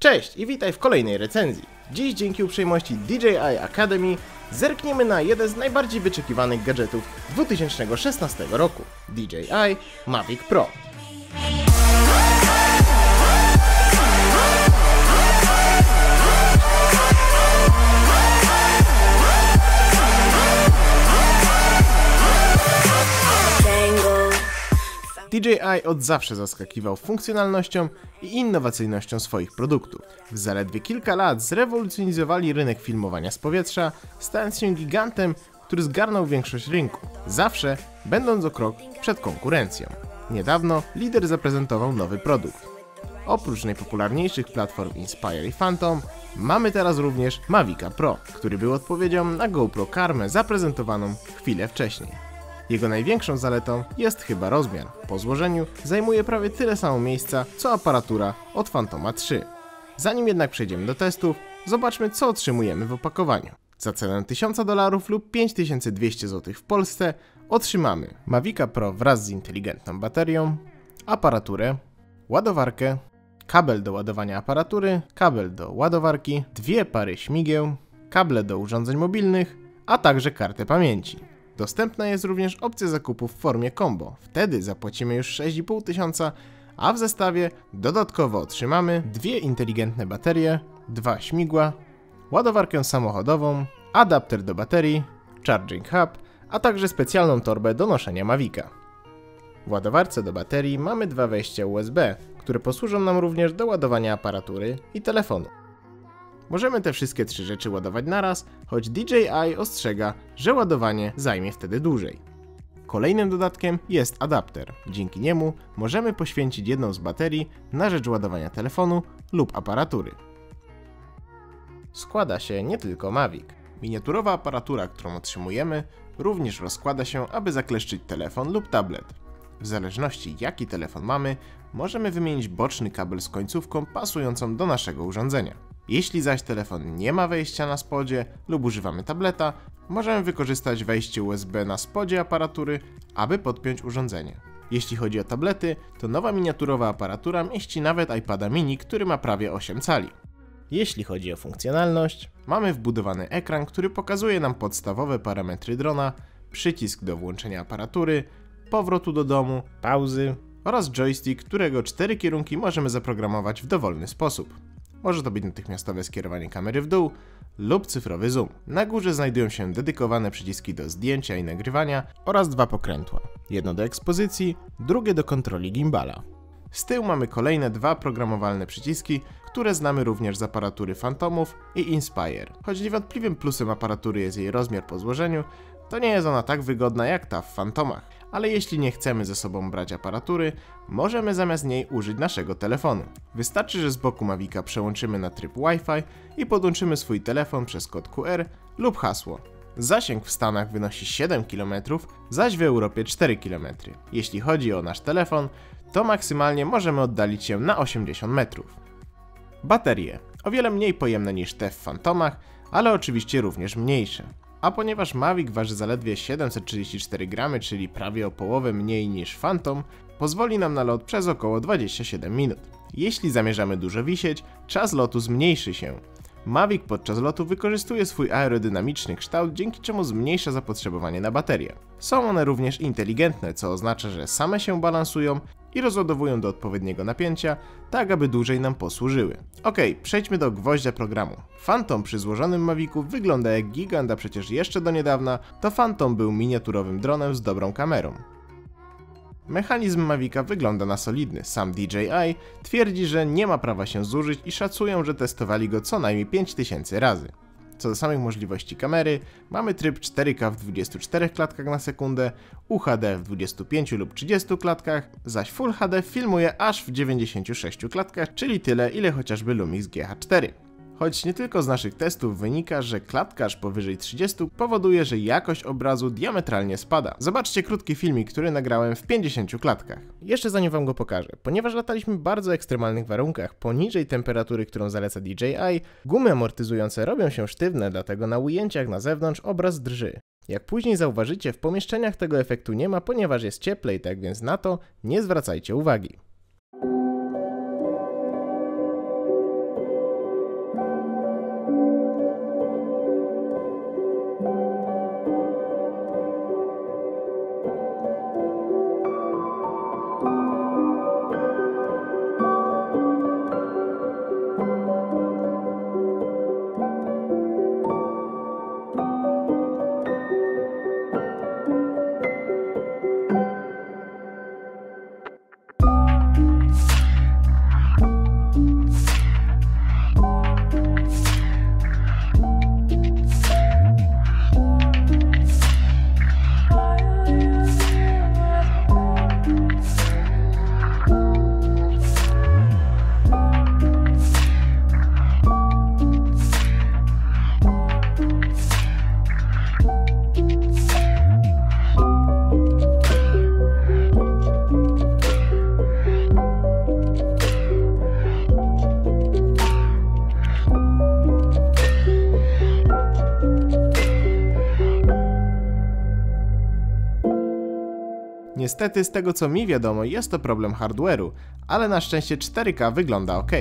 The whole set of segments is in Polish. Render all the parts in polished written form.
Cześć i witaj w kolejnej recenzji. Dziś dzięki uprzejmości DJI Academy zerkniemy na jeden z najbardziej wyczekiwanych gadżetów 2016 roku. DJI Mavic Pro. DJI od zawsze zaskakiwał funkcjonalnością i innowacyjnością swoich produktów. W zaledwie kilka lat zrewolucjonizowali rynek filmowania z powietrza, stając się gigantem, który zgarnął większość rynku, zawsze będąc o krok przed konkurencją. Niedawno lider zaprezentował nowy produkt. Oprócz najpopularniejszych platform Inspire i Phantom, mamy teraz również Mavica Pro, który był odpowiedzią na GoPro Karmę zaprezentowaną chwilę wcześniej. Jego największą zaletą jest chyba rozmiar. Po złożeniu zajmuje prawie tyle samo miejsca, co aparatura od Phantoma 3. Zanim jednak przejdziemy do testów, zobaczmy, co otrzymujemy w opakowaniu. Za cenę $1000 lub 5200 zł w Polsce otrzymamy Mavica Pro wraz z inteligentną baterią, aparaturę, ładowarkę, kabel do ładowania aparatury, kabel do ładowarki, dwie pary śmigieł, kable do urządzeń mobilnych, a także kartę pamięci. Dostępna jest również opcja zakupu w formie combo. Wtedy zapłacimy już 6500, a w zestawie dodatkowo otrzymamy dwie inteligentne baterie, dwa śmigła, ładowarkę samochodową, adapter do baterii, charging hub, a także specjalną torbę do noszenia Mavica. W ładowarce do baterii mamy dwa wejścia USB, które posłużą nam również do ładowania aparatury i telefonu. Możemy te wszystkie trzy rzeczy ładować naraz, choć DJI ostrzega, że ładowanie zajmie wtedy dłużej. Kolejnym dodatkiem jest adapter. Dzięki niemu możemy poświęcić jedną z baterii na rzecz ładowania telefonu lub aparatury. Składa się nie tylko Mavic. Miniaturowa aparatura, którą otrzymujemy, również rozkłada się, aby zakleszczyć telefon lub tablet. W zależności jaki telefon mamy, możemy wymienić boczny kabel z końcówką pasującą do naszego urządzenia. Jeśli zaś telefon nie ma wejścia na spodzie lub używamy tableta, możemy wykorzystać wejście USB na spodzie aparatury, aby podpiąć urządzenie. Jeśli chodzi o tablety, to nowa miniaturowa aparatura mieści nawet iPada mini, który ma prawie 8 cali. Jeśli chodzi o funkcjonalność, mamy wbudowany ekran, który pokazuje nam podstawowe parametry drona, przycisk do włączenia aparatury, powrotu do domu, pauzy oraz joystick, którego 4 kierunki możemy zaprogramować w dowolny sposób. Może to być natychmiastowe skierowanie kamery w dół lub cyfrowy zoom. Na górze znajdują się dedykowane przyciski do zdjęcia i nagrywania oraz dwa pokrętła. Jedno do ekspozycji, drugie do kontroli gimbala. Z tyłu mamy kolejne dwa programowalne przyciski, które znamy również z aparatury Phantomów i Inspire. Choć niewątpliwym plusem aparatury jest jej rozmiar po złożeniu, to nie jest ona tak wygodna jak ta w Phantomach. Ale jeśli nie chcemy ze sobą brać aparatury, możemy zamiast niej użyć naszego telefonu. Wystarczy, że z boku Mavica przełączymy na tryb Wi-Fi i podłączymy swój telefon przez kod QR lub hasło. Zasięg w Stanach wynosi 7 km, zaś w Europie 4 km. Jeśli chodzi o nasz telefon, to maksymalnie możemy oddalić się na 80 metrów. Baterie. O wiele mniej pojemne niż te w Phantomach, ale oczywiście również mniejsze. A ponieważ Mavic waży zaledwie 734 g, czyli prawie o połowę mniej niż Phantom, pozwoli nam na lot przez około 27 minut. Jeśli zamierzamy dużo wisieć, czas lotu zmniejszy się. Mavic podczas lotu wykorzystuje swój aerodynamiczny kształt, dzięki czemu zmniejsza zapotrzebowanie na baterię. Są one również inteligentne, co oznacza, że same się balansują i rozładowują do odpowiedniego napięcia, tak aby dłużej nam posłużyły. Ok, przejdźmy do gwoździa programu. Phantom przy złożonym Mavicu wygląda jak gigant, a przecież jeszcze do niedawna to Phantom był miniaturowym dronem z dobrą kamerą. Mechanizm Mavica wygląda na solidny. Sam DJI twierdzi, że nie ma prawa się zużyć i szacują, że testowali go co najmniej 5000 razy. Co do samych możliwości kamery, mamy tryb 4K w 24 klatkach na sekundę, UHD w 25 lub 30 klatkach, zaś Full HD filmuje aż w 96 klatkach, czyli tyle, ile chociażby Lumix GH4. Choć nie tylko z naszych testów wynika, że klatkarz powyżej 30 powoduje, że jakość obrazu diametralnie spada. Zobaczcie krótki filmik, który nagrałem w 50 klatkach. Jeszcze zanim wam go pokażę, ponieważ lataliśmy w bardzo ekstremalnych warunkach, poniżej temperatury, którą zaleca DJI, gumy amortyzujące robią się sztywne, dlatego na ujęciach na zewnątrz obraz drży. Jak później zauważycie, w pomieszczeniach tego efektu nie ma, ponieważ jest cieplej, tak więc na to nie zwracajcie uwagi. Niestety, z tego co mi wiadomo, jest to problem hardware'u, ale na szczęście 4K wygląda ok.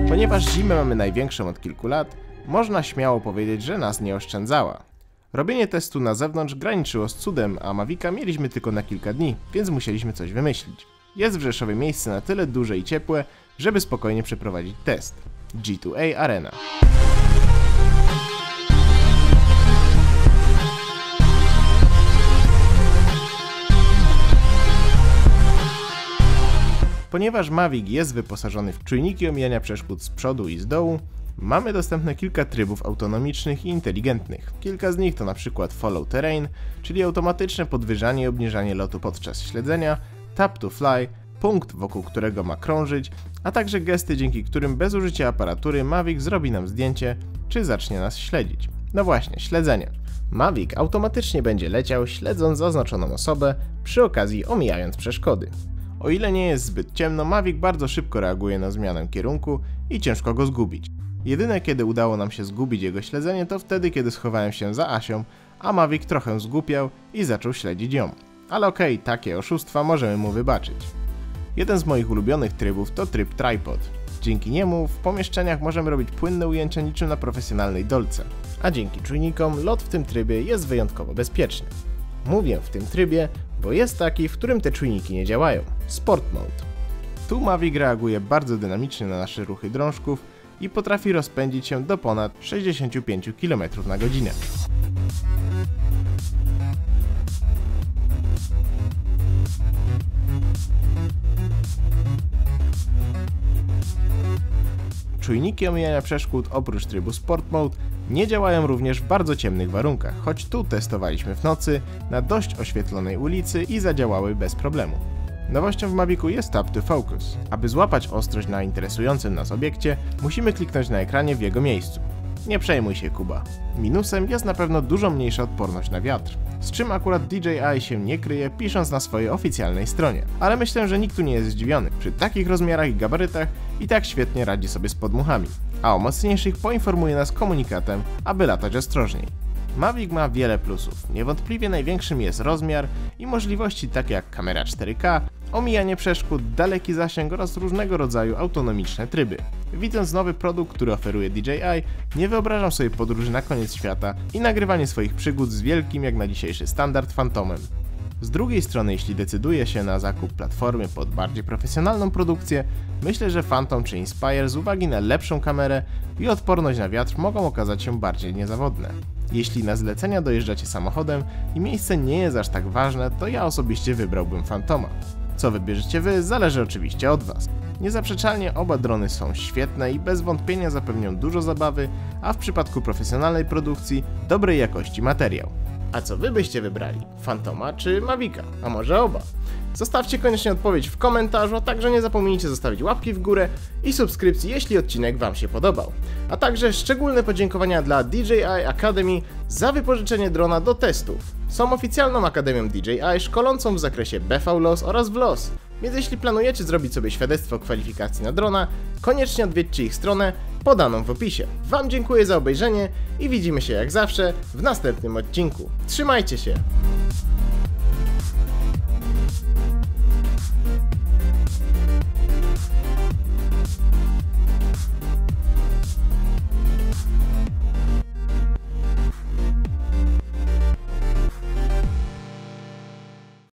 Ponieważ zimę mamy największą od kilku lat, można śmiało powiedzieć, że nas nie oszczędzała. Robienie testu na zewnątrz graniczyło z cudem, a Mavica mieliśmy tylko na kilka dni, więc musieliśmy coś wymyślić. Jest w Rzeszowie miejsce na tyle duże i ciepłe, żeby spokojnie przeprowadzić test. G2A Arena. Ponieważ Mavic jest wyposażony w czujniki omijania przeszkód z przodu i z dołu, mamy dostępne kilka trybów autonomicznych i inteligentnych. Kilka z nich to np. Follow Terrain, czyli automatyczne podwyżanie i obniżanie lotu podczas śledzenia, Tap to Fly, punkt, wokół którego ma krążyć, a także gesty, dzięki którym bez użycia aparatury Mavic zrobi nam zdjęcie, czy zacznie nas śledzić. No właśnie, śledzenie. Mavic automatycznie będzie leciał, śledząc zaznaczoną osobę, przy okazji omijając przeszkody. O ile nie jest zbyt ciemno, Mavic bardzo szybko reaguje na zmianę kierunku i ciężko go zgubić. Jedyne kiedy udało nam się zgubić jego śledzenie to wtedy, kiedy schowałem się za Asią, a Mavic trochę zgłupiał i zaczął śledzić ją. Ale okej, takie oszustwa możemy mu wybaczyć. Jeden z moich ulubionych trybów to tryb Tripod. Dzięki niemu w pomieszczeniach możemy robić płynne ujęcia niczym na profesjonalnej dolce, a dzięki czujnikom lot w tym trybie jest wyjątkowo bezpieczny. Mówię w tym trybie, bo jest taki, w którym te czujniki nie działają. Sport Mode. Tu Mavic reaguje bardzo dynamicznie na nasze ruchy drążków i potrafi rozpędzić się do ponad 65 km/h. Czujniki omijania przeszkód oprócz trybu Sport Mode nie działają również w bardzo ciemnych warunkach, choć tu testowaliśmy w nocy na dość oświetlonej ulicy i zadziałały bez problemu. Nowością w Mavicu jest Tap to Focus. Aby złapać ostrość na interesującym nas obiekcie, musimy kliknąć na ekranie w jego miejscu. Nie przejmuj się, Kuba. Minusem jest na pewno dużo mniejsza odporność na wiatr, z czym akurat DJI się nie kryje, pisząc na swojej oficjalnej stronie. Ale myślę, że nikt tu nie jest zdziwiony. Przy takich rozmiarach i gabarytach i tak świetnie radzi sobie z podmuchami. A o mocniejszych poinformuje nas komunikatem, aby latać ostrożniej. Mavic ma wiele plusów. Niewątpliwie największym jest rozmiar i możliwości takie jak kamera 4K, omijanie przeszkód, daleki zasięg oraz różnego rodzaju autonomiczne tryby. Widząc nowy produkt, który oferuje DJI, nie wyobrażam sobie podróży na koniec świata i nagrywanie swoich przygód z wielkim jak na dzisiejszy standard Phantomem. Z drugiej strony, jeśli decyduje się na zakup platformy pod bardziej profesjonalną produkcję, myślę, że Phantom czy Inspire z uwagi na lepszą kamerę i odporność na wiatr mogą okazać się bardziej niezawodne. Jeśli na zlecenia dojeżdżacie samochodem i miejsce nie jest aż tak ważne, to ja osobiście wybrałbym Phantoma. Co wybierzecie wy, zależy oczywiście od was. Niezaprzeczalnie oba drony są świetne i bez wątpienia zapewnią dużo zabawy, a w przypadku profesjonalnej produkcji dobrej jakości materiał. A co wy byście wybrali? Phantoma czy Mavica? A może oba? Zostawcie koniecznie odpowiedź w komentarzu, a także nie zapomnijcie zostawić łapki w górę i subskrypcji, jeśli odcinek wam się podobał. A także szczególne podziękowania dla DJI Academy za wypożyczenie drona do testów. Są oficjalną akademią DJI szkolącą w zakresie BV-LOS oraz VLOS, więc jeśli planujecie zrobić sobie świadectwo kwalifikacji na drona, koniecznie odwiedźcie ich stronę podaną w opisie. Wam dziękuję za obejrzenie i widzimy się jak zawsze w następnym odcinku. Trzymajcie się!